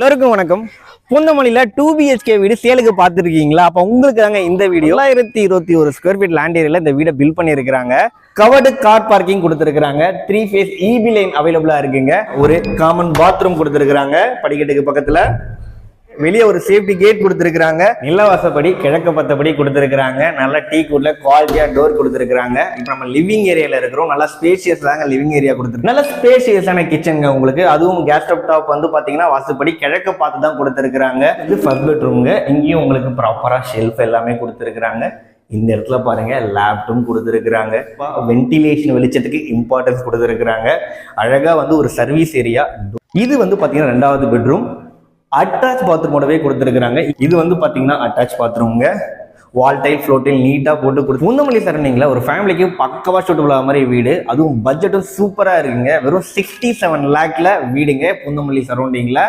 எல்லோருக்கும் வணக்கம். பூந்தமல்லியில 2BHK வீடு சேலுக்கு பார்த்துருக்கீங்களா? அப்போ உங்களுக்கு தாங்க இந்த வீடியோ. 921 ஸ்கொயர் ஃபீட் லேண்ட் ஏரியால இந்த வீடை பில்ட் பண்ணியிருக்கிறாங்க. கவர்டு கார் பார்க்கிங் கொடுத்துருக்காங்க. 3 ஃபேஸ் EB லைன் அவைலபிளா இருக்குங்க. ஒரு காமன் பாத்ரூம் கொடுத்துருக்காங்க. படிக்கட்டுக்கு பக்கத்துல வெளியே ஒரு சேஃப்டி கேட் கொடுத்துருக்காங்க. நிலவாசப்படி கிழக்கு பத்தபடி கொடுத்துருக்காங்க. நல்ல டீ கூட்ல குவாலிட்டியா டோர் கொடுத்துருக்காங்க. இப்போ நம்ம லிவிங் ஏரியால இருக்கிறோம். நல்லா ஸ்பேஷியஸ் தாங்க லிவிங் ஏரியா கொடுத்துருக்கு. நல்ல ஸ்பேஷியஸான கிச்சனுங்க உங்களுக்கு. அதுவும் கேஸ் ஸ்டவ் டாப் வந்து பாத்தீங்கன்னா வாசப்படி கிழக்க பார்த்து தான் கொடுத்துருக்காங்க. இது ஃபர்ஸ்ட் பெட்ரூம்ங்க. இங்கேயும் உங்களுக்கு ப்ராப்பரா ஷெல்ஃப் எல்லாமே கொடுத்துருக்காங்க. இந்த இடத்துல பாருங்க லேப்டும் கொடுத்துருக்காங்க. வென்டிலேஷன் வெளிச்சத்துக்கு இம்பார்ட்டன்ஸ் கொடுத்துருக்காங்க. அழகா வந்து ஒரு சர்வீஸ் ஏரியா. இது வந்து பாத்தீங்கன்னா ரெண்டாவது பெட்ரூம். அட்டாச் பாத்ரூமோடவே கொடுத்துருக்காங்க. இது வந்து பாத்தீங்கன்னா அட்டாச் பாத்ரூம்ங்க. வால் டைல் ஃப்ளோர் டைல் நீட்டா போட்டு கொடுத்து பூந்தமல்லி சரௌண்டிங்ல ஒரு ஃபேமிலிக்கு பக்கவா சூட்டபிள் ஆகிற மாதிரி வீடு. அதுவும் பட்ஜெட்டும் சூப்பரா இருக்குங்க. வெறும் 67 லேக்ல வீடுங்க பூந்தமல்லி சரௌண்டிங்ல.